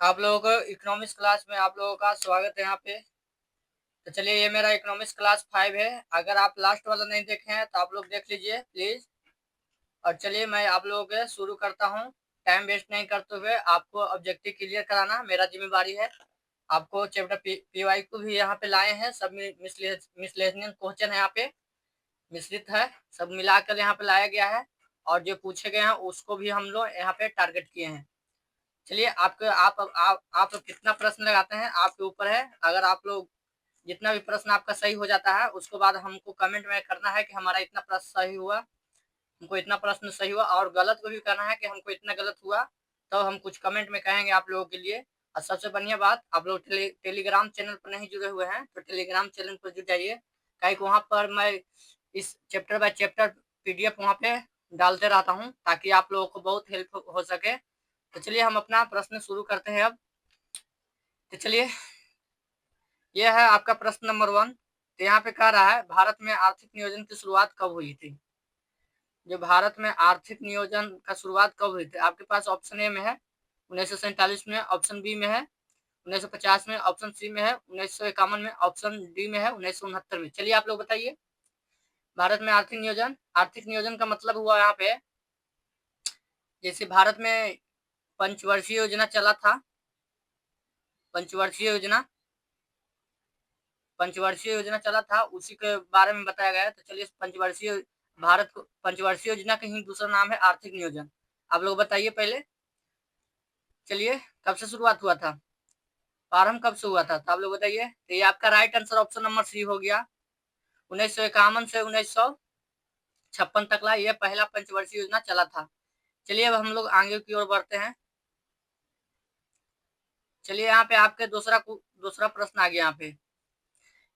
आप लोगों को इकोनॉमिक्स क्लास में आप लोगों का स्वागत है यहाँ पे। तो चलिए, ये मेरा इकोनॉमिक्स क्लास 5 है। अगर आप लास्ट वाला नहीं देखे हैं तो आप लोग देख लीजिए प्लीज। और चलिए, मैं आप लोगों के शुरू करता हूँ। टाइम वेस्ट नहीं करते हुए आपको ऑब्जेक्टिव क्लियर कराना मेरा जिम्मेवारी है। आपको चैप्टर पीवाई को भी यहाँ पे लाए हैं। सब मिसलेनियस क्वेश्चन है यहाँ पे, मिश्रित है, सब मिलाकर यहाँ पे लाया गया है। और जो पूछे गए हैं उसको भी हम लोग यहाँ पे टारगेट किए हैं। चलिए, आपके आप लोग कितना प्रश्न लगाते हैं आपके ऊपर है। अगर आप लोग जितना भी प्रश्न आपका सही हो जाता है उसके बाद हमको कमेंट में करना है कि हमारा इतना प्रश्न सही हुआ, हमको इतना प्रश्न सही हुआ। और गलत को भी करना है कि हमको इतना गलत हुआ, तो हम कुछ कमेंट में कहेंगे आप लोगों के लिए। और सबसे बढ़िया बात, आप लोग टेलीग्राम चैनल पर नहीं जुड़े हुए हैं तो टेलीग्राम चैनल पर जुड़ जाइए। कहीं वहां पर मैं इस चैप्टर बाय चैप्टर पीडीएफ वहां पे डालते रहता हूँ ताकि आप लोगों को बहुत हेल्प हो सके। तो चलिए, हम अपना प्रश्न शुरू करते हैं अब। तो चलिए, यह है आपका प्रश्न नंबर 1। तो यहाँ पे कह रहा है, भारत में आर्थिक नियोजन की शुरुआत कब हुई थी। जो भारत में आर्थिक नियोजन का शुरुआत कब हुई थी, आपके पास ऑप्शन ए में है 1947 में, ऑप्शन बी में है 1950 में, ऑप्शन सी में है 1951 में, ऑप्शन डी में है 1969 में। चलिए, आप लोग बताइए। भारत में आर्थिक नियोजन का मतलब हुआ यहाँ पे, जैसे भारत में पंचवर्षीय योजना चला था। पंचवर्षीय योजना चला था, उसी के बारे में बताया गया है। तो चलिए, पंचवर्षीय योजना का ही दूसरा नाम है आर्थिक नियोजन। आप लोग बताइए पहले। चलिए, कब से शुरुआत हुआ था, प्रारंभ कब से हुआ था, तो आप लोग बताइए। तो ये आपका right answer option number C हो गया। 1951 से 1956 तक ला ये पहला पंचवर्षीय योजना चला था। चलिए, अब हम लोग आगे की ओर बढ़ते हैं। चलिए, यहाँ पे आपके दूसरा प्रश्न आ गया।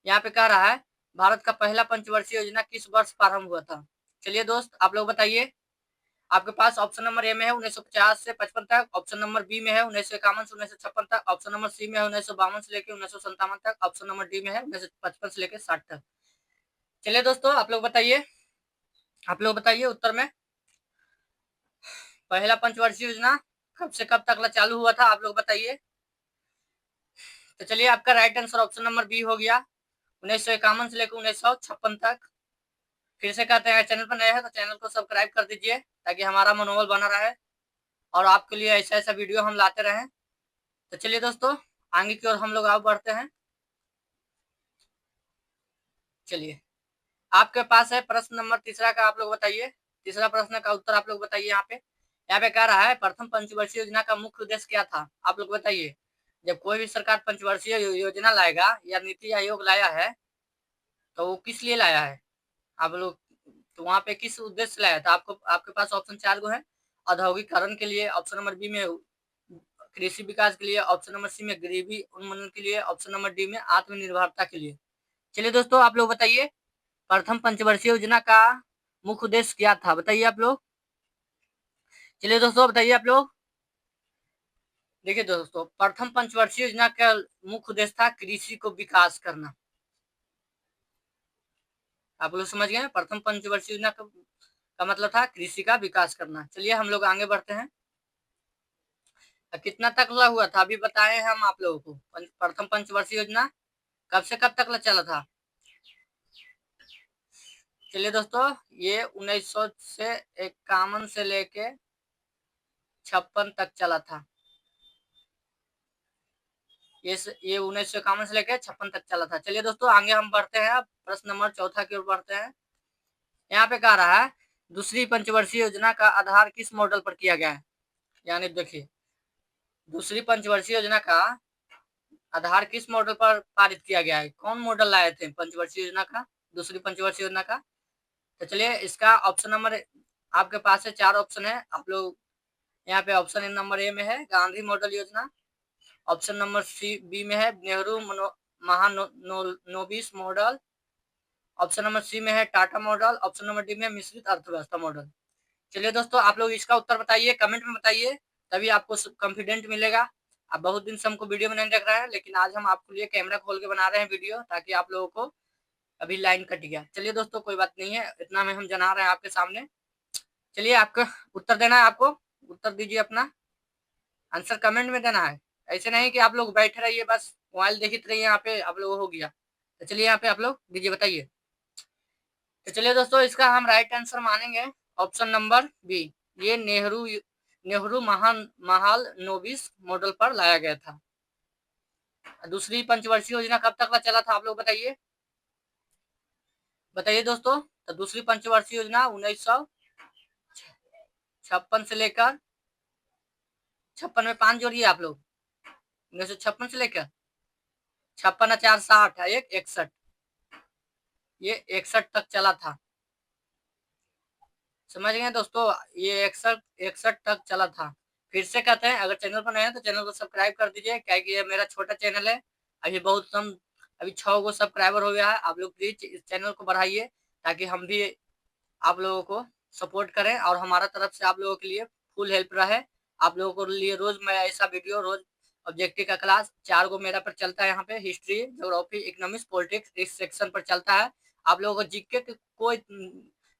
यहाँ पे कह रहा है, भारत का पहला पंचवर्षीय योजना किस वर्ष प्रारंभ हुआ था। चलिए दोस्त, आप लोग बताइए। आपके पास ऑप्शन नंबर ए में है 1950 से 55 तक, ऑप्शन नंबर बी में है 1951 से 1956 तक, ऑप्शन नंबर सी में है 1952 से लेकर 1957 तक, ऑप्शन नंबर डी में है 1955 से लेकर 60 तक। चलिए दोस्तों, आप लोग बताइए उत्तर में पहला पंचवर्षीय योजना कब से कब तक चालू हुआ था, आप लोग बताइए। तो चलिए, आपका right answer option number B हो गया, 1951 से लेकर 1956 तक। फिर से कहते हैं, चैनल पर नए हैं तो चैनल को सब्सक्राइब कर दीजिए ताकि हमारा मनोबल बना रहे और आपके लिए ऐसा ऐसा वीडियो हम लाते रहें। तो चलिए दोस्तों, आगे की ओर हम लोग आगे बढ़ते हैं। चलिए, आपके पास है प्रश्न नंबर तीसरा का, आप लोग बताइए। तीसरा प्रश्न का उत्तर आप लोग बताइए। यहाँ पे कह रहा है, प्रथम पंचवर्षीय योजना का मुख्य उद्देश्य क्या था, आप लोग बताइए। जब कोई भी सरकार पंचवर्षीय योजना लाएगा या नीति आयोग लाया है तो वो किस लिए लाया है, आप लोग। तो वहां पे किस उद्देश्य से लाया था, आपके पास ऑप्शन 4 गो है। औद्योगिकरण के लिए, ऑप्शन नंबर बी में कृषि विकास के लिए, ऑप्शन नंबर सी में गरीबी उन्मूलन के लिए, ऑप्शन नंबर डी में आत्मनिर्भरता के लिए। चलिए दोस्तों, आप लोग बताइए, प्रथम पंचवर्षीय योजना का मुख्य उद्देश्य क्या था, बताइए आप लोग। चलिए दोस्तों, बताइए आप लोग। देखिए दोस्तों, प्रथम पंचवर्षीय योजना का मुख्य उद्देश्य था कृषि को विकास करना। आप लोग समझ गए, प्रथम पंचवर्षीय योजना का मतलब था कृषि का विकास करना। चलिए, हम लोग आगे बढ़ते हैं। कितना तक हुआ था अभी बताए हम आप लोगों को। प्रथम पंचवर्षीय योजना कब से कब तक चला था। चलिए दोस्तों, ये 1900 से 51 से लेके 56 तक चला था। ये 1951 से लेके 56 तक चला था। चलिए दोस्तों, आगे हम बढ़ते हैं। अब प्रश्न नंबर चौथा की ओर बढ़ते हैं। यहाँ पे कह रहा है, दूसरी पंचवर्षीय योजना का आधार किस मॉडल पर किया गया है। यानी देखिए, दूसरी पंचवर्षीय योजना का आधार किस मॉडल पर पारित किया गया है, कौन मॉडल लाए थे पंचवर्षीय योजना का, दूसरी पंचवर्षीय योजना का। तो चलिए, इसका ऑप्शन नंबर आपके पास है 4 ऑप्शन है। आप लोग यहाँ पे ऑप्शन नंबर ए में है गांधी मॉडल योजना, ऑप्शन नंबर सी बी में है Nehru Mahalanobis model, option number C में है Tata model, option number D में मिश्रित अर्थव्यवस्था मॉडल। चलिए दोस्तों, आप लोग इसका उत्तर बताइए, कमेंट में बताइए, तभी आपको कॉन्फिडेंट मिलेगा। आप बहुत दिन से हमको वीडियो में नहीं देख रहे हैं, लेकिन आज हम आपके लिए कैमरा खोल के बना रहे हैं वीडियो, ताकि आप लोगों को। अभी लाइन कट गया। चलिए दोस्तों, कोई बात नहीं है, इतना में हम जना रहे हैं आपके सामने। चलिए, आपका उत्तर देना है, आपको उत्तर दीजिए, अपना आंसर कमेंट में देना है। ऐसे नहीं कि आप लोग बैठे रहिए बस मोबाइल देखते रहिए, यहाँ पे आप लोग हो गया। तो चलिए यहाँ पे आप लोग दीजिए, बताइए। तो चलिए दोस्तों, इसका हम राइट आंसर मानेंगे ऑप्शन नंबर बी। ये नेहरू महाल नोबिस मॉडल पर लाया गया था। दूसरी पंचवर्षीय योजना कब तक चला था, आप लोग बताइए। बताइए दोस्तों। तो दूसरी पंचवर्षीय योजना 1956 से लेकर 56 में 5 जोड़िए आप लोग, 1956 से लेकर 56 4 60 एक 61, ये 61 तक चला था। समझ गए दोस्तों, ये 61 तक चला था। फिर से कहते हैं, अगर चैनल पर नए हैं तो चैनल को सब्सक्राइब कर दीजिए, क्या कि ये मेरा छोटा चैनल है। अभी बहुत कम, अभी 6 गो सब्सक्राइबर हो गया है। आप लोग प्लीज इस चैनल को बढ़ाइए, ताकि हम भी आप लोगों को सपोर्ट करें और हमारा तरफ से आप लोगों के लिए फुल हेल्प रहे। आप लोगों के लिए रोज मैं ऐसा वीडियो, रोज ऑब्जेक्टिव का क्लास 4 गो मेरा पर चलता है। यहाँ पे हिस्ट्री, ज्योग्राफी, इकोनॉमिक्स, पॉलिटिक्स इस सेक्शन पर चलता है। आप लोगों को जीके की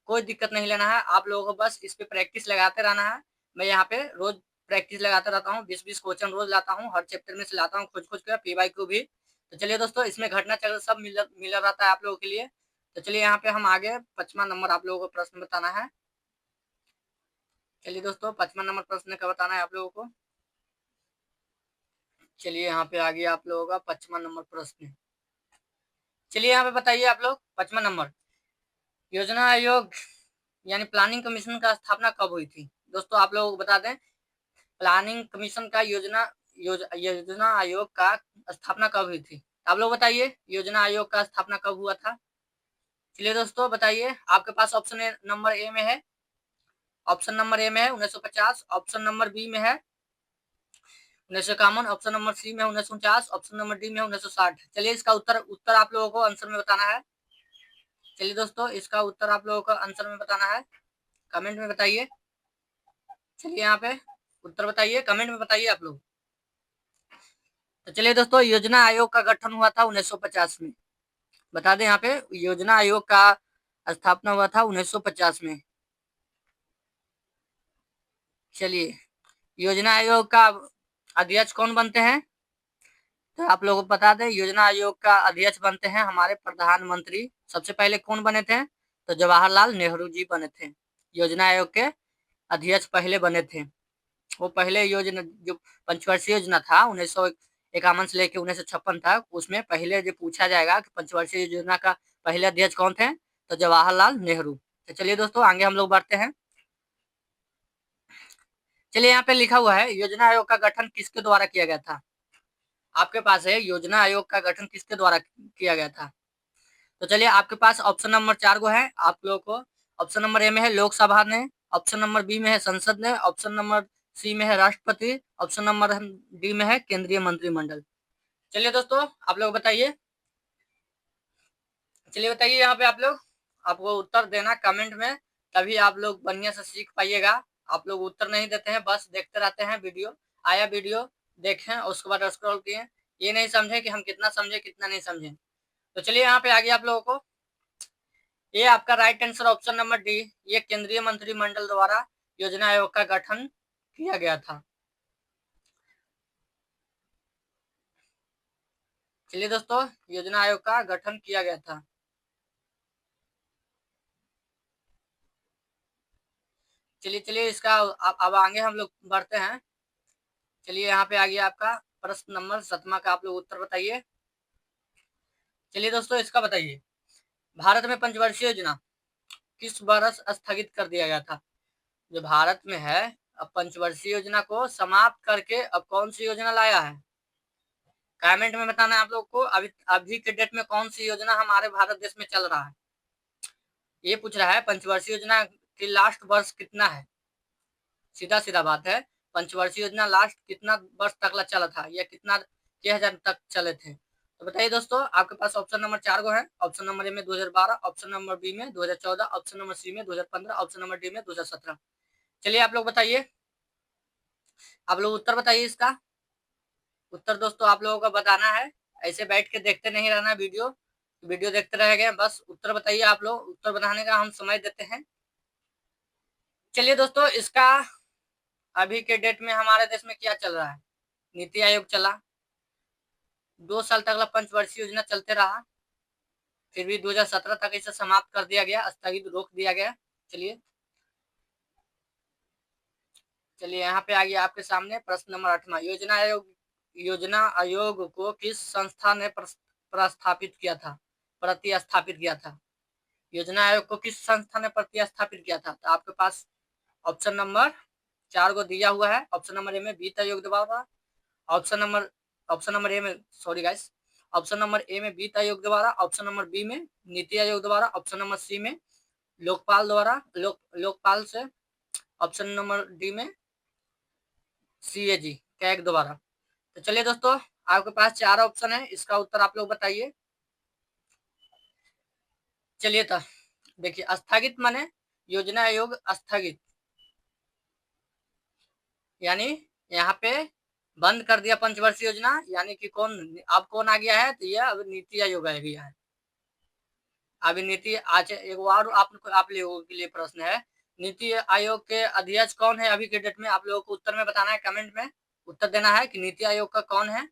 कोई दिक्कत नहीं लेना है। आप लोगों को बस इस पे प्रैक्टिस लगाते रहना है। मैं यहाँ पे रोज प्रैक्टिस लगाता रहता हूँ, 20-20 क्वेश्चन रोज लाता हूँ, हर चैप्टर में से लाता हूँ खोज खोज कर, पीवाई को भी। तो चलिए दोस्तों, इसमें घटना चक्र सब मिला रहता है आप लोगों के लिए। तो चलिए यहाँ पे हम आगे 55 नंबर आप लोगों को प्रश्न बताना है। चलिए दोस्तों, 55 नंबर प्रश्न का बताना है आप लोगों को। चलिए यहाँ पे आगे आप लोगों का 55 नंबर प्रश्न। चलिए यहाँ पे बताइए आप लोग, 55 नंबर, योजना आयोग यानी प्लानिंग कमीशन का स्थापना कब हुई थी। दोस्तों आप लोग बता दें, प्लानिंग कमीशन का योजना आयोग का स्थापना कब हुई थी। आप लोग बताइए, योजना आयोग का स्थापना कब हुआ था। चलिए दोस्तों बताइए, आपके पास ऑप्शन नंबर ए में है, ऑप्शन नंबर ए में है 1950, ऑप्शन नंबर बी में है 1951, ऑप्शन नंबर सी में 1949, ऑप्शन नंबर डी में 1960। चलिए इसका उत्तर आप लोगों को आंसर में बताना है। चलिए दोस्तों, इसका उत्तर आप लोगों को आंसर में बताना है, कमेंट में बताइए। चलिए यहाँ पे उत्तर बताइए, कमेंट में बताइए आप लोग। तो चलिए दोस्तों, योजना आयोग का गठन हुआ था 1950 में। बता दें यहाँ पे, योजना आयोग का स्थापना हुआ था 1950 में। चलिए, योजना आयोग का अध्यक्ष कौन बनते हैं, तो आप लोगों को बता दें, योजना आयोग का अध्यक्ष बनते हैं हमारे प्रधानमंत्री। सबसे पहले कौन बने थे, तो जवाहरलाल नेहरू जी बने थे, योजना आयोग के अध्यक्ष पहले बने थे। वो पहले योजना, जो पंचवर्षीय योजना था 1951 से लेकर 1956 तक, उसमें पहले जो पूछा जाएगा कि पंचवर्षीय योजना का पहले अध्यक्ष कौन थे, तो जवाहरलाल नेहरू। तो चलिए दोस्तों, आगे हम लोग बढ़ते हैं। चलिए यहाँ पे लिखा हुआ है, योजना आयोग का गठन किसके द्वारा किया गया था। आपके पास है, योजना आयोग का गठन किसके द्वारा किया गया था। तो चलिए, आपके पास ऑप्शन नंबर 4 गो है आप लोगों को। ऑप्शन नंबर ए में है लोकसभा ने, ऑप्शन नंबर बी में है संसद ने, ऑप्शन नंबर सी में है राष्ट्रपति, ऑप्शन नंबर डी में है केंद्रीय मंत्रिमंडल। चलिए दोस्तों, आप लोग बताइए। चलिए बताइए यहाँ पे आप लोग, आपको उत्तर देना कमेंट में, तभी आप लोग बढ़िया से सीख पाइएगा। आप लोग उत्तर नहीं देते हैं, बस देखते रहते हैं वीडियो, आया वीडियो देखें और उसके बाद स्क्रॉल किए, ये नहीं समझे कि हम कितना समझे कितना नहीं समझे। तो चलिए यहाँ पे आगे आप लोगों को, ये आपका right answer option number D, ये केंद्रीय मंत्रिमंडल द्वारा योजना आयोग का गठन किया गया था। चलिए दोस्तों, योजना आयोग का गठन किया गया था। चलिए चलिए, इसका अब आगे हम लोग बढ़ते हैं। चलिए यहाँ पे आ गया आपका प्रश्न नंबर 7वां का, आप लोग उत्तर बताइए। चलिए दोस्तों, इसका बताइए, भारत में पंचवर्षीय योजना किस वर्ष स्थगित कर दिया गया था। जो भारत में है, अब पंचवर्षीय योजना को समाप्त करके अब कौन सी योजना लाया है, कमेंट में बताना है आप लोग को। अभी अभी के डेट में कौन सी योजना हमारे भारत देश में चल रहा है, ये पूछ रहा है। पंचवर्षीय योजना की लास्ट वर्ष कितना है, सीधा सीधा बात है, पंचवर्षीय योजना लास्ट कितना वर्ष तक चला था, या कितना 6000 तक चले थे। तो बताइए दोस्तों, आपके पास ऑप्शन नंबर 4 गो है। ऑप्शन नंबर ए में 2012, ऑप्शन नंबर बी में 2014, ऑप्शन नंबर सी में 2015, ऑप्शन नंबर डी में 2017। चलिए आप लोग बताइए, आप लोग उत्तर बताइए इसका। उत्तर दोस्तों आप लोगों को बताना है, ऐसे बैठ के देखते नहीं रहना वीडियो, वीडियो देखते रह गए, बस उत्तर बताइए आप लोग। उत्तर बताने का हम समय देते हैं। चलिए दोस्तों, इसका अभी के डेट में हमारे देश में क्या चल रहा है, नीति आयोग चला, 2 साल तक पंचवर्षीय योजना चलते रहा, फिर भी 2017 तक इसे समाप्त कर दिया गया, स्थगित रोक दिया गया। चलिए यहाँ पे आ गया आपके सामने प्रश्न नंबर 8वां। योजना आयोग को किस संस्था ने प्रतिस्थापित किया था? योजना आयोग को किस संस्था ने प्रतिस्थापित किया था? तो आपके पास ऑप्शन नंबर 4 को दिया हुआ है। ऑप्शन नंबर ए में वित्त आयोग द्वारा, ऑप्शन नंबर ए में ऑप्शन नंबर ए में वित्त आयोग द्वारा, ऑप्शन नंबर बी में नीति आयोग द्वारा, ऑप्शन नंबर सी में लोकपाल द्वारा, लोकपाल से, ऑप्शन नंबर डी में CAG कैग द्वारा। तो चलिए दोस्तों, आपके पास 4 ऑप्शन है, इसका उत्तर आप लोग बताइए। चलिए तो देखिए, स्थगित माने योजना आयोग स्थगित, यानी यहाँ पे बंद कर दिया पंचवर्षीय योजना, यानी कि कौन आ गया है? तो ये अब नीति आयोग आ गया है। अभी नीति आज एक और आप लोगों के लिए प्रश्न है, नीति आयोग के अध्यक्ष कौन है अभी के डेट में? आप लोगों को उत्तर में बताना है, कमेंट में उत्तर देना है कि नीति आयोग का कौन है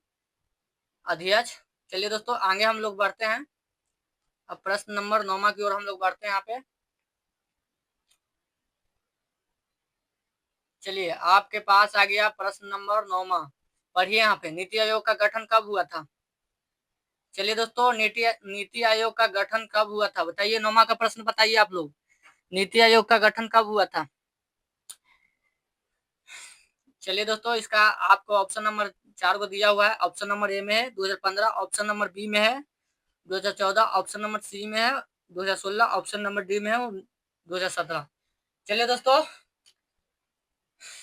अध्यक्ष। चलिए दोस्तों, आगे हम लोग बढ़ते हैं। अब प्रश्न नंबर 9वां की ओर हम लोग बढ़ते हैं यहाँ पे। चलिए, आपके पास आ गया प्रश्न नंबर 9वां। पढ़िए यहाँ पे, नीति आयोग का गठन कब हुआ था? चलिए दोस्तों, नीति आयोग का गठन कब हुआ था? बताइए, 9वां का प्रश्न बताइए आप लोग, नीति आयोग का गठन कब हुआ था? चलिए दोस्तों, इसका आपको ऑप्शन नंबर 4 को दिया हुआ है। ऑप्शन नंबर ए में है 2015, ऑप्शन नंबर बी में है 2014, ऑप्शन नंबर सी में है 2016, ऑप्शन नंबर डी में है 2017। चलिए दोस्तों,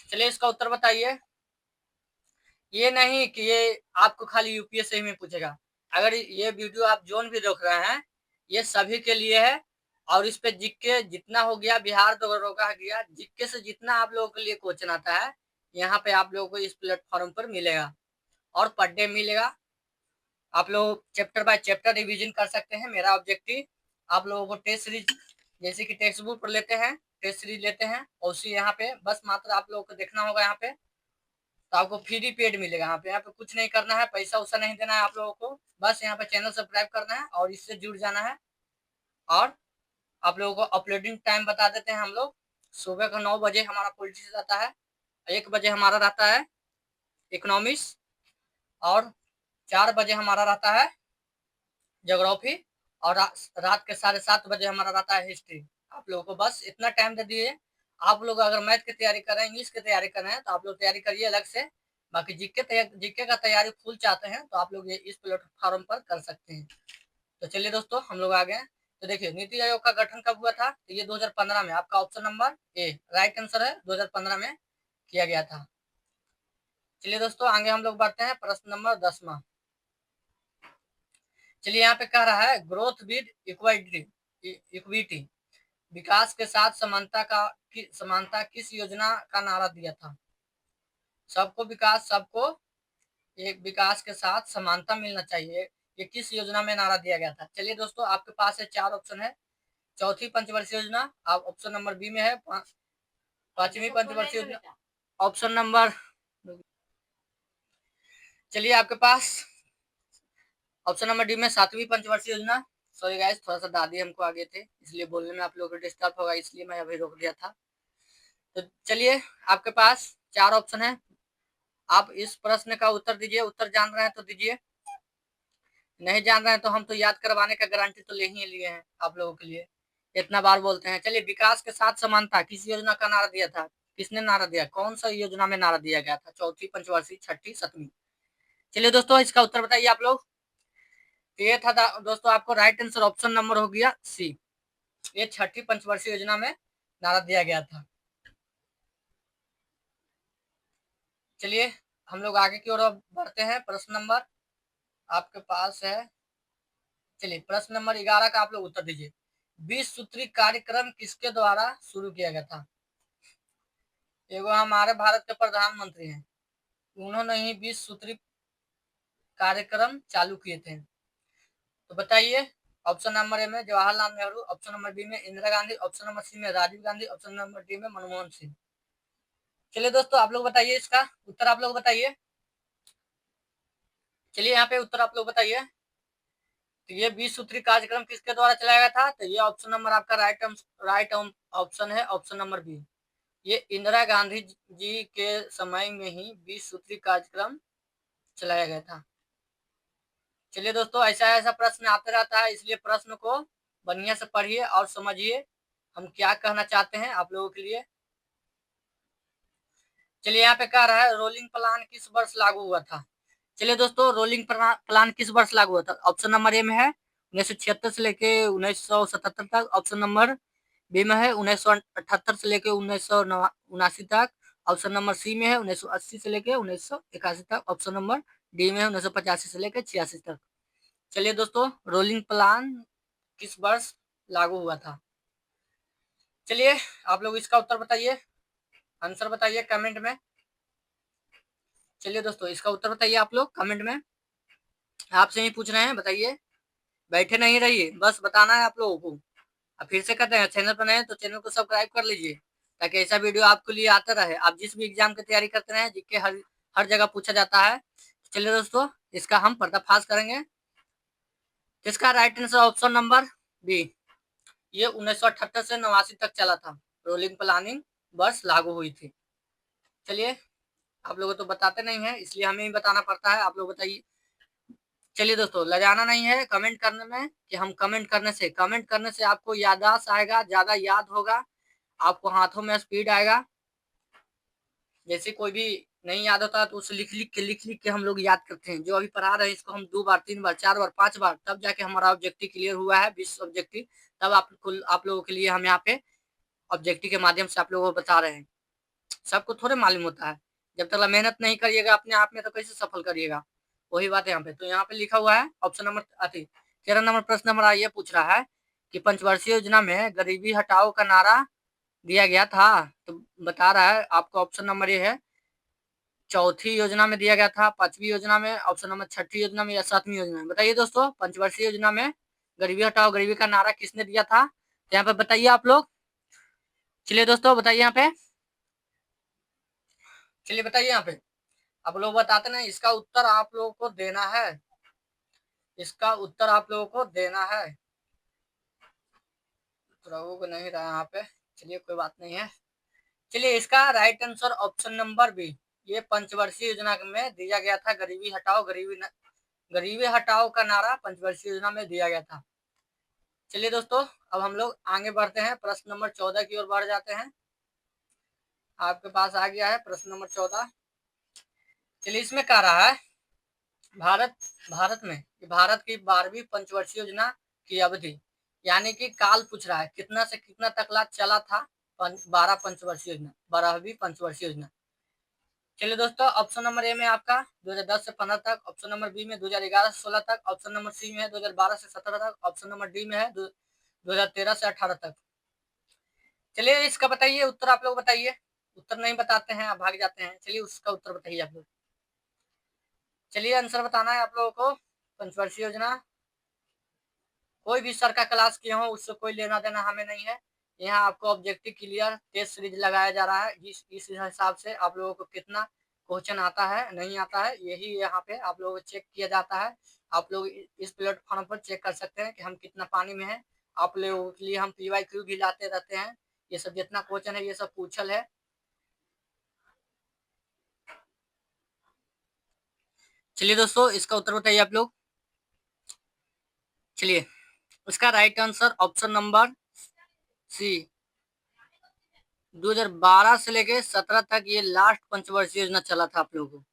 चलिए इसका उत्तर बताइए। ये नहीं कि ये आपको खाली यूपीएससी में पूछेगा। अगर ये वीडियो आप जोन भी देख रहे हैं, ये सभी के लिए है, और इस पे जीके जितना हो गया, बिहार दरोगा गया, जीके से जितना आप लोगों के लिए क्वेश्चन आता है, यहाँ पे आप लोगों को इस प्लेटफॉर्म पर मिलेगा, और पर डे मिलेगा। आप लोग चैप्टर बाय चैप्टर रिवीजन कर सकते हैं। मेरा ऑब्जेक्टिव आप लोगों को टेस्ट सीरीज, जैसे कि टेक्स्ट बुक पर लेते हैं, टेस्ट सीरीज लेते हैं, और उसी यहाँ पे बस मात्र आप लोगों को देखना होगा। यहाँ पे तो आपको फ्री पेड मिलेगा। यहाँ पे कुछ नहीं करना है, पैसा उसा नहीं देना है आप लोगों को, बस यहाँ पे चैनल सब्सक्राइब करना है और इससे जुड़ जाना है। और आप लोगों को अपलोडिंग टाइम बता देते हैं हम लोग। सुबह का 9 बजे हमारा पॉलिटिक्स आता है, 1 बजे हमारा रहता है इकोनॉमिक्स, और 4 बजे हमारा रहता है ज्योग्राफी, और रात के 7:30 बजे हमारा रहता है हिस्ट्री। आप लोगों को बस इतना टाइम दे दिए। आप लोग अगर मैथ की तैयारी कर रहे हैं, इंग्लिश की तैयारी कर रहे हैं, तो आप लोग तैयारी करिए अलग से। बाकी जीके का तैयारी फुल चाहते हैं तो आप लोग ये इस प्लेटफॉर्म पर कर सकते हैं। तो चलिए दोस्तों, हम लोग आ गए। तो देखिए, नीति आयोग का गठन कब हुआ था? तो ये 2015 में, आपका ऑप्शन नंबर ए राइट आंसर है, 2015 में किया गया था। चलिए दोस्तों, आगे हम लोग बढ़ते हैं प्रश्न नंबर 10वां। चलिए, यहाँ पे कह रहा है ग्रोथ विद इक्विटी, विकास के साथ समानता किस योजना का नारा दिया था? सबको विकास, सबको एक विकास के साथ समानता मिलना चाहिए, ये किस योजना में नारा दिया गया था? चलिए दोस्तों, आपके पास है 4 ऑप्शन है। चौथी पंचवर्षीय योजना, आप ऑप्शन नंबर बी में है 5वीं पंचवर्षीय योजना, ऑप्शन नंबर, चलिए आपके पास ऑप्शन नंबर डी में 7वीं पंचवर्षीय योजना। सॉरी गाइस, थोड़ा सा दादी हमको आगे थे, इसलिए बोलने में आप लोगों को डिस्टर्ब होगा, इसलिए मैं अभी रोक दिया था। तो चलिए, आपके पास 4 ऑप्शन है, आप इस प्रश्न का उत्तर दीजिए। उत्तर जान रहे हैं तो दीजिए, नहीं जान रहे हैं तो हम तो याद करवाने का गारंटी तो ले ही लिए हैं आप लोगों के लिए, इतना बार बोलते हैं। चलिए, विकास के साथ समानता किस योजना का नारा दिया था? किसने नारा दिया? कौन सा योजना में नारा दिया गया था? चौथी पंचवर्षीय, छठी, 7वीं? चलिए दोस्तों, इसका उत्तर बताइए आप लोग। तो ये था दोस्तों, आपको राइट आंसर ऑप्शन नंबर हो गया सी, ये छठी पंचवर्षीय योजना में नारा दिया गया था। चलिए, हम लोग आगे की ओर बढ़ते हैं। प्रश्न नंबर आपके पास है, चलिए प्रश्न नंबर 11 का आप लोग उत्तर दीजिए। 20 सूत्री कार्यक्रम किसके द्वारा शुरू किया गया था? एगो हमारे भारत के प्रधानमंत्री हैं, उन्होंने ही 20 सूत्री कार्यक्रम चालू किए थे। तो बताइए, ऑप्शन नंबर ए में Jawaharlal Nehru, option number B में Indira Gandhi, option number C में Rajiv Gandhi, option number D में मनमोहन सिंह। चलिए दोस्तों, आप लोग बताइए, इसका उत्तर आप लोग बताइए। चलिए यहाँ पे उत्तर आप लोग बताइए। तो ये 20 सूत्री कार्यक्रम किसके द्वारा चलाया गया था? तो ये ऑप्शन नंबर आपका राइट ऑप्शन है, ऑप्शन नंबर बी। ये इंदिरा गांधी जी के समय में ही 20 सूत्री कार्यक्रम चलाया गया था। चलिए दोस्तों, ऐसा ऐसा प्रश्न आते रहता है, इसलिए प्रश्न को बढ़िया से पढ़िए और समझिए हम क्या कहना चाहते हैं आप लोगों के लिए। चलिए यहाँ पे कह रहा है रोलिंग प्लान किस वर्ष लागू हुआ था? चलिए दोस्तों, रोलिंग प्लान किस वर्ष लागू हुआ था? ऑप्शन नंबर ए में है 1976 से लेके 1977 तक। ऑप्शन नंबर बी में है 1978 से लेके 1979 तक। ऑप्शन नंबर सी में है 1980 से लेके 1981 तक। ऑप्शन नंबर डी में है 1985 से लेके 86 तक। चलिए दोस्तों, रोलिंग प्लान किस वर्ष लागू हुआ था? चलिए आप लोग इसका उत्तर बताइए, आंसर बताइए कमेंट में। चलिए दोस्तों, इसका उत्तर बताइए आप लोग कमेंट में। आपसे ही पूछ रहे हैं, बताइए, बैठे नहीं रहिए, बस बताना है आप लोगों को। अब फिर से कहते हैं, चैनल पर नए तो चैनल को सब्सक्राइब कर लीजिए, ताकि ऐसा वीडियो आपके लिए आता रहे। आप जिस भी एग्जाम की तैयारी करते रहे, जिसके हर जगह पूछा जाता है। चलिए दोस्तों, इसका हम पर्दाफाश करेंगे। इसका right answer option number B. ये 1978 से 89 तक चला था, रोलिंग प्लानिंग वर्ष लागू हुई थी। चलिए, आप लोगों तो बताते नहीं है, इसलिए हमें ही बताना पड़ता है, आप लोग बताइए। चलिए दोस्तों, लजाना नहीं है कमेंट करने में, कि हम कमेंट करने से आपको याददाश्त आएगा, ज्यादा याद होगा, आपको हाथों में स्पीड आएगा। जैसे कोई भी नहीं याद होता तो उसे लिख लिख के हम लोग याद करते हैं। जो अभी पढ़ा रहे हैं इसको हम 2 बार 3 बार 4 बार 5 बार, तब जाके हमारा ऑब्जेक्टिव क्लियर हुआ है, 20 ऑब्जेक्टिव। तब आप लोगों के लिए हम यहाँ पे ऑब्जेक्टिव के माध्यम से आप लोगों को बता रहे हैं। सबको थोड़े मालूम होता है। जब तक मेहनत नहीं करिएगा अपने आप में, तो कैसे सफल करिएगा? वही बात है यहाँ पे। तो यहाँ पे लिखा हुआ है ऑप्शन नंबर 13 नंबर प्रश्न हमारा ये पूछ रहा है कि पंचवर्षीय योजना में गरीबी हटाओ का नारा दिया गया था। तो बता रहा है आपको, ऑप्शन नंबर ये है चौथी योजना में दिया गया था, 5वीं योजना में, ऑप्शन नंबर 6ठी योजना में, या 7वीं योजना में। बताइए दोस्तों, पंचवर्षीय योजना में गरीबी हटाओ गरीबी का नारा किसने दिया था? तो यहाँ पे बताइए आप लोग। चलिए दोस्तों, बताइए यहाँ पे। चलिए बताइए यहाँ पे। आप लोग बताते ना, इसका उत्तर आप लोगों को देना है, इसका उत्तर आप लोगों को देना है। उत्तर को नहीं रहा यहाँ पे, चलिए कोई बात नहीं है। चलिए, इसका right answer option number B. ये पंचवर्षीय योजना में दिया गया था, गरीबी हटाओ का नारा पंचवर्षीय योजना में दिया गया था। चलिए दोस्तों, अब हम लोग आगे बढ़ते हैं, प्रश्न नंबर 14 की ओर बढ़ जाते हैं। आपके पास आ गया है प्रश्न नंबर 14। चलिए, इसमें कह रहा है भारत की 12वीं पंचवर्षीय योजना की अवधि, यानी कि काल पूछ रहा है, कितना से कितना तक चला था 12वीं पंचवर्षीय योजना। चलिए दोस्तों, ऑप्शन नंबर ए में आपका 2010 से 15 तक, ऑप्शन नंबर बी में 2011 से 16 तक, ऑप्शन नंबर सी में है 2012 से 17 तक, ऑप्शन नंबर डी में है 2013 से 18 तक। चलिए, इसका बताइए उत्तर, आप लोग बताइए। उत्तर नहीं बताते हैं, आप भाग जाते हैं। चलिए, उसका उत्तर बताइए आप लोग। चलिए, आंसर बताना है आप लोगों को। पंचवर्षीय योजना, कोई भी सर का क्लास किए हो उससे कोई लेना देना हमें नहीं है। यहाँ आपको ऑब्जेक्टिव क्लियर टेस्ट सीरीज लगाया जा रहा है, इस हिसाब से आप लोगों को कितना क्वेश्चन आता है नहीं आता है, यही यहाँ पे आप लोगों को चेक किया जाता है। आप लोग इस प्लेटफॉर्म पर चेक कर सकते हैं कि हम कितना पानी में है। आप लोगों के लिए हम PYQ भी लाते रहते हैं। ये सब जितना क्वेश्चन है ये सब पूछल है। चलिए दोस्तों, इसका उत्तर बताइए आप लोग। चलिए, इसका right answer option number C, 2012 से लेके 17 तक ये लास्ट पंचवर्षीय योजना चला था। आप लोगों को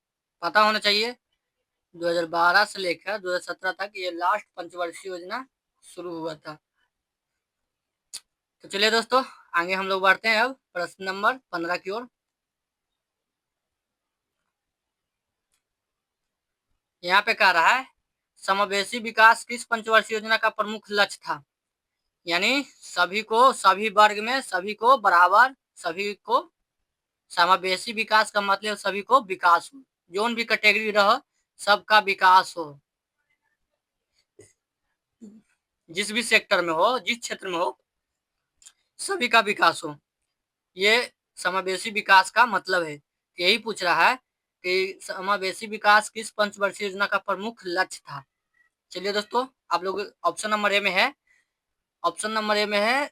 पता होना चाहिए, 2012 से लेकर 2017 तक ये लास्ट पंचवर्षीय योजना शुरू हुआ था। तो चलिए दोस्तों, आगे हम लोग बढ़ते हैं अब प्रश्न नंबर 15 की ओर। यहाँ पे कह रहा है समावेशी विकास किस पंचवर्षीय योजना का प्रमुख लक्ष्य था? यानी सभी वर्ग में सभी को बराबर, सभी को समावेशी विकास का मतलब सभी को विकास हो, जोन भी कैटेगरी रहो सबका विकास हो, जिस भी सेक्टर में हो, जिस क्षेत्र में हो, सभी का विकास हो। ये समावेशी विकास का मतलब है। यही पूछ रहा है कि समावेशी विकास किस पंचवर्षीय योजना का प्रमुख लक्ष्य था। चलिए दोस्तों, आप लोग ऑप्शन नंबर ए में है, ऑप्शन नंबर ए में है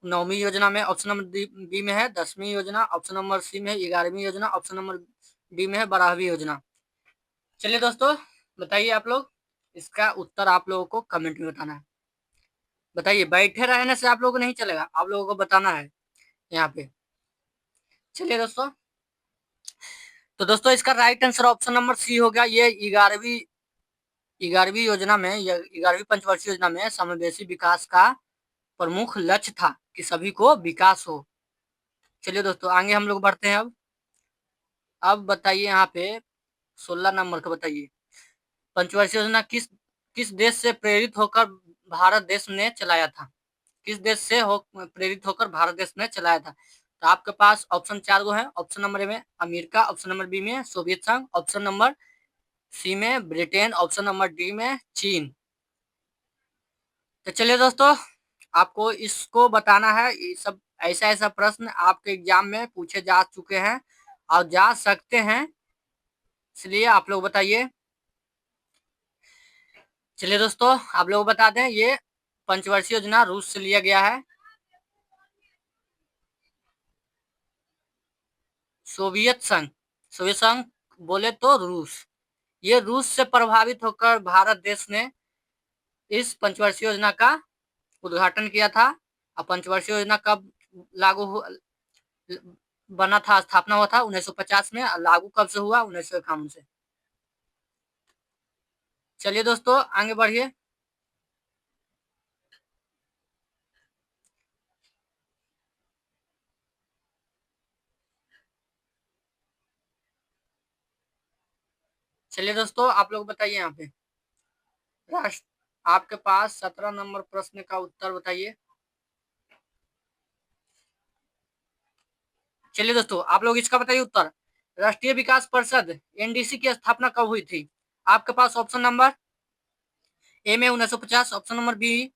नौवीं योजना में, ऑप्शन नंबर बी में है 10वीं योजना, ऑप्शन नंबर सी में है 11वीं योजना, ऑप्शन नंबर डी में है 12वीं योजना। चलिए दोस्तों, बताइए आप लोग, इसका उत्तर आप लोगों को कमेंट में बताना है। बताइए, बैठे रहने से आप लोगों को नहीं चलेगा, आप लोगों को बताना है यहाँ पे। चलिए दोस्तों, तो दोस्तों इसका right answer option number C हो गया। ये 11वीं योजना में, 11वीं पंचवर्षीय योजना में समावेशी विकास का प्रमुख लक्ष्य था कि सभी को विकास हो। चलिए दोस्तों, आगे हम लोग बढ़ते हैं। अब बताइए यहाँ पे 16 नंबर का बताइए, पंचवर्षीय योजना किस किस देश से प्रेरित होकर भारत देश ने चलाया था। किस देश से प्रेरित होकर भारत देश ने चलाया था। तो आपके पास ऑप्शन 4 गो है। ऑप्शन नंबर ए में अमेरिका, ऑप्शन नंबर बी में सोवियत संघ, ऑप्शन नंबर सी में ब्रिटेन, ऑप्शन नंबर डी में चीन। तो चलिए दोस्तों, आपको इसको बताना है। ये सब ऐसा ऐसा प्रश्न आपके एग्जाम में पूछे जा चुके हैं और जा सकते हैं, इसलिए आप लोग बताइए। चलिए दोस्तों, आप लोग बता दें, ये पंचवर्षीय योजना रूस से लिया गया है। सोवियत संघ, सोवियत संघ बोले तो रूस। ये रूस से प्रभावित होकर भारत देश ने इस पंचवर्षीय योजना का उद्घाटन किया था। और पंचवर्षीय योजना कब बना था, स्थापना हुआ था 1950 में। लागू कब से हुआ, 1951 से। चलिए दोस्तों, आगे बढ़िए। चलिए दोस्तों, आप लोग बताइए यहाँ पे राष्ट्र, आपके पास 17 नंबर प्रश्न का उत्तर बताइए। चलिए दोस्तों, आप लोग इसका बताइए उत्तर। राष्ट्रीय विकास परिषद एनडीसी की स्थापना कब हुई थी। आपके पास ऑप्शन नंबर ए में 1950, option number B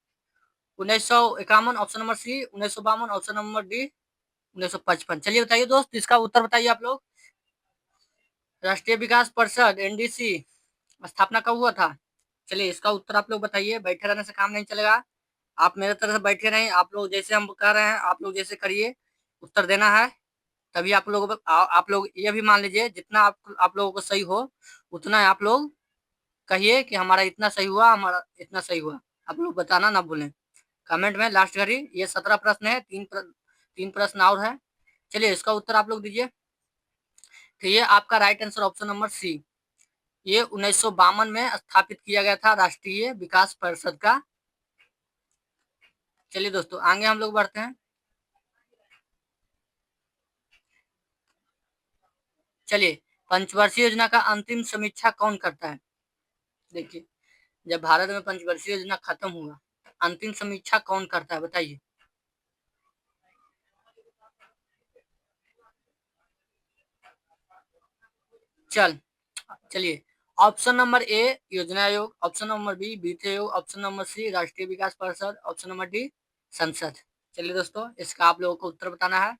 1951, option number C 1952, option number D 1955। चलिए बताइए दोस्त, इसका उत्तर बताइए आप लोग। राष्ट्रीय विकास परिषद एनडीसी स्थापना कब हुआ था। चलिए इसका उत्तर आप लोग बताइए। बैठे रहने से काम नहीं चलेगा, आप मेरे तरह से बैठे रहें। आप लोग जैसे हम कर रहे हैं, आप लोग जैसे करिए, उत्तर देना है। तभी आप लोग ये भी मान लीजिए, जितना आप लोगों को सही हो उतना आप लोग कहिए कि हमारा इतना सही हुआ, हमारा इतना सही हुआ। आप लोग बताना ना भूलें कमेंट में लास्ट घड़ी। ये 17 प्रश्न है, तीन प्रश्न और है। चलिए इसका उत्तर आप लोग दीजिए। तो ये आपका right answer option number C. ये 1952 में स्थापित किया गया था राष्ट्रीय विकास परिषद का। चलिए दोस्तों, आगे हम लोग बढ़ते हैं। चलिए, पंचवर्षीय योजना का अंतिम समीक्षा कौन करता है। देखिए, जब भारत में पंचवर्षीय योजना खत्म हुआ, अंतिम समीक्षा कौन करता है बताइए। चलिए, ऑप्शन नंबर ए योजना आयोग, ऑप्शन नंबर बी वित्त आयोग, ऑप्शन नंबर सी राष्ट्रीय विकास परिषद, ऑप्शन नंबर डी संसद। चलिए दोस्तों, इसका आप लोगों को उत्तर बताना है।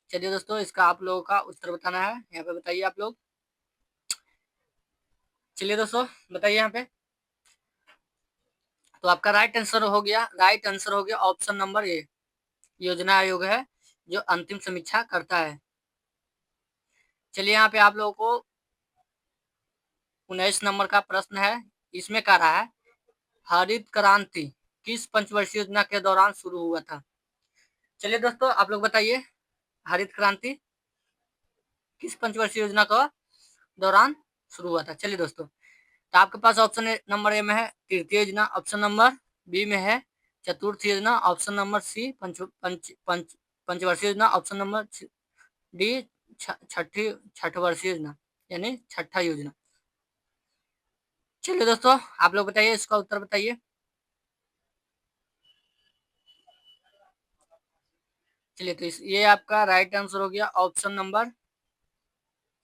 चलिए दोस्तों, इसका आप लोगों का उत्तर बताना है, यहाँ पे बताइए आप लोग। चलिए दोस्तों, बताइए यहाँ पे। तो आपका राइट आंसर हो गया ऑप्शन नंबर ए, योजना आयोग है जो अंतिम समीक्षा करता है। चलिए यहाँ पे आप लोगों को 19 नंबर का प्रश्न है। इसमें कह रहा है हरित क्रांति किस पंचवर्षीय योजना के दौरान शुरू हुआ था। चलिए दोस्तों, आप लोग बताइए, हरित क्रांति किस पंचवर्षीय योजना का दौरान शुरू हुआ था। चलिए दोस्तों, तो आपके पास ऑप्शन नंबर ए में है तृतीय योजना, ऑप्शन नंबर बी में है चतुर्थ योजना, ऑप्शन नंबर सी पंचवर्षीय योजना, ऑप्शन नंबर डी छठवर्षीय योजना, यानी छठा योजना। चलिए दोस्तों, आप लोग बताइए, इसका उत्तर बताइए। चलिए, तो ये आपका राइट आंसर हो गया ऑप्शन नंबर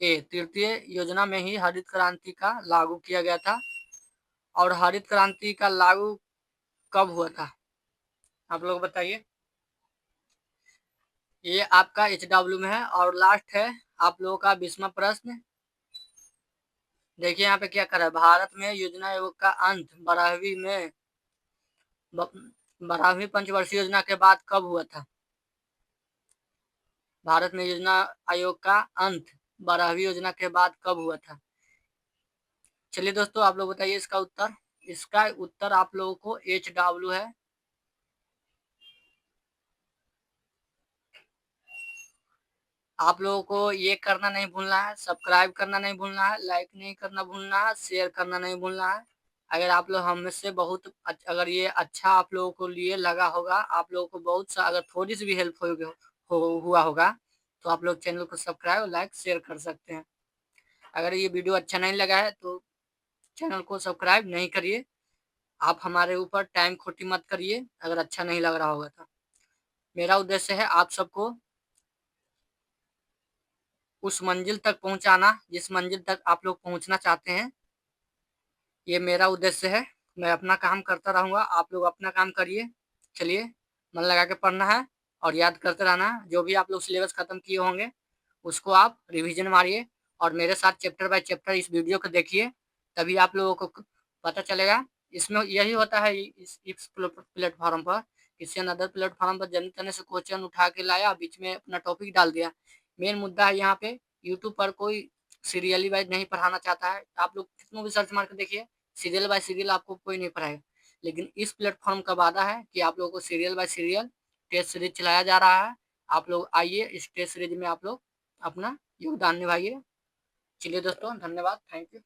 ए, तृतीय योजना में ही हरित क्रांति का लागू किया गया था। और हरित क्रांति का लागू कब हुआ था, आप लोग बताइए। ये आपका HW में है और लास्ट है आप लोगों का 20वां प्रश्न। देखिए यहाँ पे क्या कर रहा है, भारत में योजना आयोग का अंत 12वीं पंचवर्षीय योजना के बाद कब हुआ था? भारत में योजना आयोग का अंत 12वीं योजना के बाद कब हुआ था? चलिए दोस्तों आप लोग बताइए इसका उत्तर। इसका उत्तर आप लोगों को HW है। आप लोगों को ये करना नहीं भूलना है, सब्सक्राइब करना नहीं भूलना है, लाइक नहीं करना भूलना है, शेयर करना नहीं भूलना है। अगर आप लोग हम में से बहुत अगर ये अच्छा आप लोगों को लिए लगा होगा, आप लोगों को बहुत सा अगर थोड़ी सी भी हेल्प हुआ होगा, तो आप लोग चैनल को सब्सक्राइब लाइक शेयर कर सकते हैं। अगर ये वीडियो अच्छा नहीं लगा है तो चैनल को सब्सक्राइब नहीं करिए। आप हमारे ऊपर टाइम खोटी मत करिए अगर अच्छा नहीं लग रहा होगा तो। मेरा उद्देश्य है आप सबको उस मंजिल तक पहुंचाना जिस मंजिल तक आप लोग पहुंचना चाहते हैं। ये मेरा उद्देश्य है। मैं अपना काम करता रहूंगा, आप लोग अपना काम करिए। चलिए मन लगा के पढ़ना है और याद करते रहना है। जो भी आप लोग सिलेबस खत्म किए होंगे उसको आप रिवीजन मारिए और मेरे साथ चैप्टर बाय चैप्टर इस वीडियो को देखिए, तभी आप लोगों को पता चलेगा। इसमें यही होता है इस प्लेटफॉर्म पर। किसी अनदर प्लेटफॉर्म पर जन तने से क्वेश्चन उठा के लाया, बीच में अपना टॉपिक डाल दिया। मेन मुद्दा है यहाँ पे यूट्यूब पर कोई सीरियली वाइज नहीं पढ़ाना चाहता है। आप लोग कितनों भी सर्च मार के देखिए, सीरियल बाय सीरियल आपको कोई नहीं पढ़ाएगा। लेकिन इस प्लेटफॉर्म का वादा है कि आप लोगों को serial by serial test series चलाया जा रहा है। आप लोग आइए, इस टेस्ट सीरीज में आप लोग अपना योगदान निभाइए। चलिए दोस्तों धन्यवाद, थैंक यू।